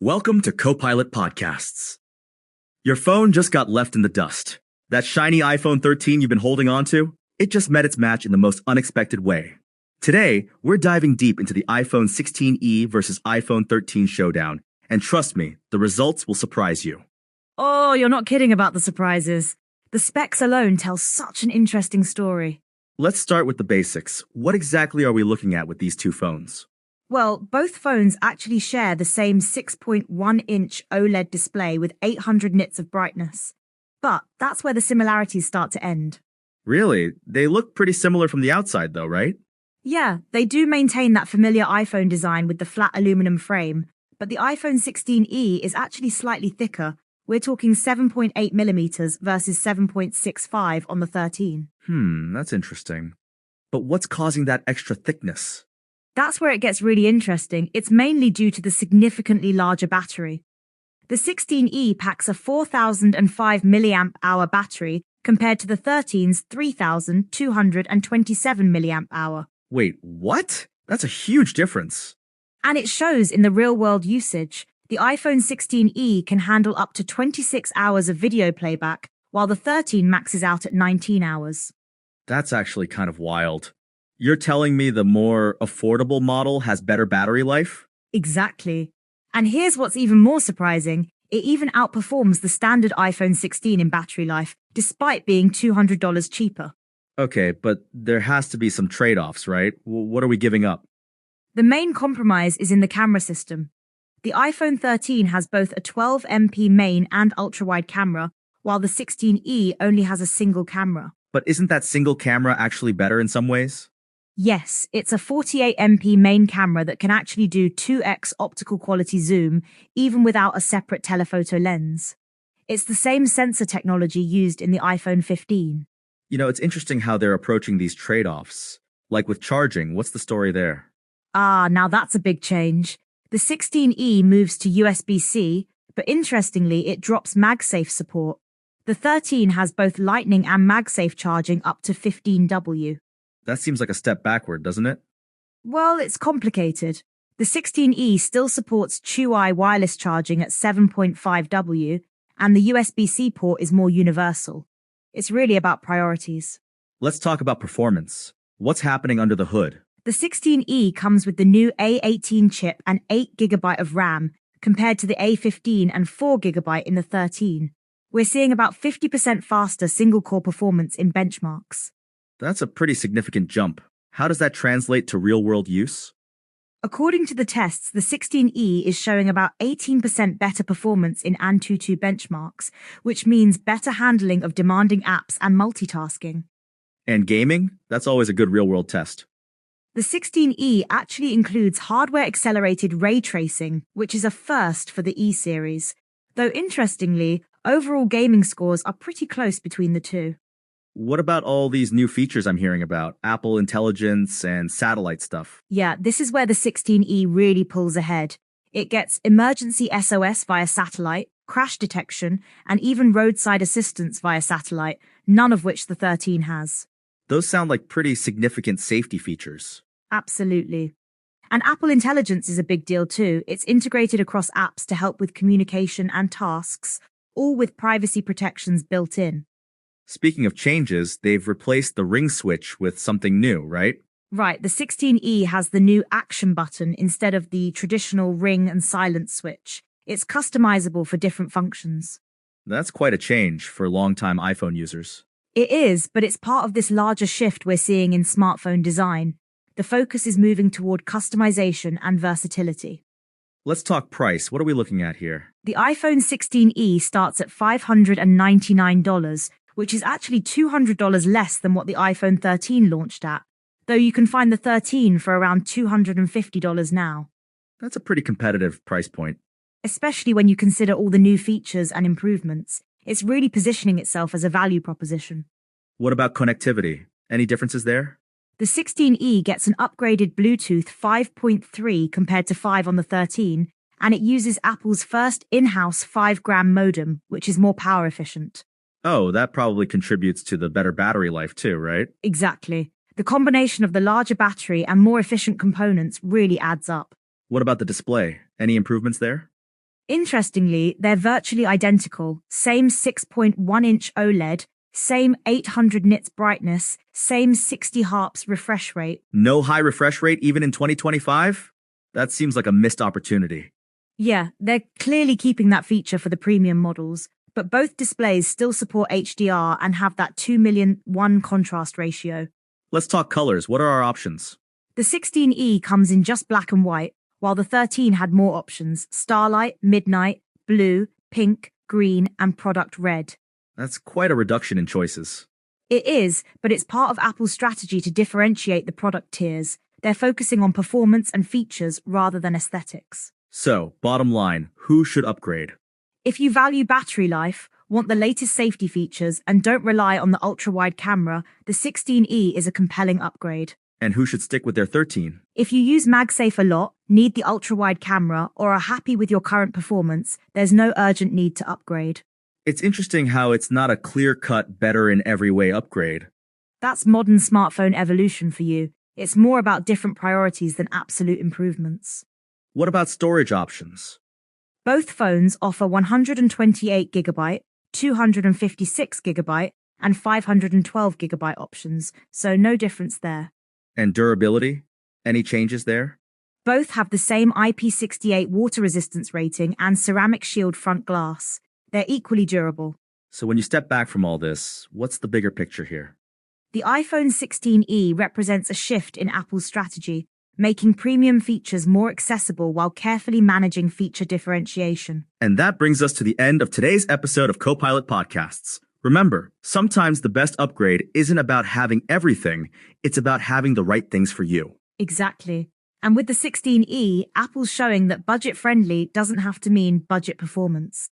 Welcome to Copilot Podcasts. Your phone just got left in the dust. That shiny iPhone 13 you've been holding on to, it just met its match in the most unexpected way. Today, we're diving deep into the iPhone 16e versus iPhone 13 showdown, and trust me, the results will surprise you. Oh, you're not kidding about the surprises. The specs alone tell such an interesting story. Let's start with the basics. What exactly are we looking at with these two phones? Well, both phones actually share the same 6.1-inch OLED display with 800 nits of brightness. But that's where the similarities start to end. Really? They look pretty similar from the outside though, right? Yeah, they do maintain that familiar iPhone design with the flat aluminum frame, but the iPhone 16e is actually slightly thicker. We're talking 7.8 millimeters versus 7.65 on the 13. That's interesting. But what's causing that extra thickness? That's where it gets really interesting. It's mainly due to the significantly larger battery. The 16e packs a 4,005 milliamp hour battery compared to the 13's 3,227 milliamp hour. Wait, what? That's a huge difference. And it shows in the real-world usage. The iPhone 16e can handle up to 26 hours of video playback, while the 13 maxes out at 19 hours. That's actually kind of wild. You're telling me the more affordable model has better battery life? Exactly. And here's what's even more surprising. It even outperforms the standard iPhone 16 in battery life, despite being $200 cheaper. Okay, but there has to be some trade-offs, right? What are we giving up? The main compromise is in the camera system. The iPhone 13 has both a 12MP main and ultra-wide camera, while the 16e only has a single camera. But isn't that single camera actually better in some ways? Yes, it's a 48MP main camera that can actually do 2x optical quality zoom, even without a separate telephoto lens. It's the same sensor technology used in the iPhone 15. You know, it's interesting how they're approaching these trade-offs. Like with charging, what's the story there? Now that's a big change. The 16e moves to USB-C, but interestingly, it drops MagSafe support. The 13 has both Lightning and MagSafe charging up to 15W. That seems like a step backward, doesn't it? Well, it's complicated. The 16e still supports Qi wireless charging at 7.5W, and the USB-C port is more universal. It's really about priorities. Let's talk about performance. What's happening under the hood? The 16e comes with the new A18 chip and 8GB of RAM, compared to the A15 and 4GB in the 13. We're seeing about 50% faster single-core performance in benchmarks. That's a pretty significant jump. How does that translate to real-world use? According to the tests, the 16e is showing about 18% better performance in Antutu benchmarks, which means better handling of demanding apps and multitasking. And gaming? That's always a good real-world test. The 16e actually includes hardware-accelerated ray tracing, which is a first for the E series. Though interestingly, overall gaming scores are pretty close between the two. What about all these new features I'm hearing about? Apple Intelligence and satellite stuff. Yeah, this is where the 16e really pulls ahead. It gets emergency SOS via satellite, crash detection, and even roadside assistance via satellite, none of which the 13 has. Those sound like pretty significant safety features. Absolutely. And Apple Intelligence is a big deal too. It's integrated across apps to help with communication and tasks, all with privacy protections built in. Speaking of changes, they've replaced the ring switch with something new, right? Right, the 16e has the new action button instead of the traditional ring and silence switch. It's customizable for different functions. That's quite a change for longtime iPhone users. It is, but it's part of this larger shift we're seeing in smartphone design. The focus is moving toward customization and versatility. Let's talk price. What are we looking at here? The iPhone 16e starts at $599, which is actually $200 less than what the iPhone 13 launched at, though you can find the 13 for around $250 now. That's a pretty competitive price point. Especially when you consider all the new features and improvements. It's really positioning itself as a value proposition. What about connectivity? Any differences there? The 16e gets an upgraded Bluetooth 5.3 compared to 5 on the 13, and it uses Apple's first in-house 5-gram modem, which is more power efficient. Oh, that probably contributes to the better battery life too, right? Exactly. The combination of the larger battery and more efficient components really adds up. What about the display? Any improvements there? Interestingly, they're virtually identical. Same 6.1-inch OLED, same 800 nits brightness, same 60 Hz refresh rate. No high refresh rate even in 2025? That seems like a missed opportunity. Yeah, they're clearly keeping that feature for the premium models, but both displays still support HDR and have that 2:1 contrast ratio. Let's talk colors. What are our options? The 16E comes in just black and white, while the 13 had more options: starlight, midnight, blue, pink, green, and product red. That's quite a reduction in choices. It is, but it's part of Apple's strategy to differentiate the product tiers. They're focusing on performance and features rather than aesthetics. So, bottom line, who should upgrade? If you value battery life, want the latest safety features, and don't rely on the ultra-wide camera, the 16E is a compelling upgrade. And who should stick with their 13? If you use MagSafe a lot, need the ultra-wide camera, or are happy with your current performance, there's no urgent need to upgrade. It's interesting how it's not a clear-cut, better in every way upgrade. That's modern smartphone evolution for you. It's more about different priorities than absolute improvements. What about storage options? Both phones offer 128GB, 256GB, and 512GB options, so no difference there. And durability? Any changes there? Both have the same IP68 water resistance rating and ceramic shield front glass. They're equally durable. So when you step back from all this, what's the bigger picture here? The iPhone 16e represents a shift in Apple's strategy, making premium features more accessible while carefully managing feature differentiation. And that brings us to the end of today's episode of Copilot Podcasts. Remember, sometimes the best upgrade isn't about having everything, it's about having the right things for you. Exactly. And with the 16e, Apple's showing that budget-friendly doesn't have to mean budget performance.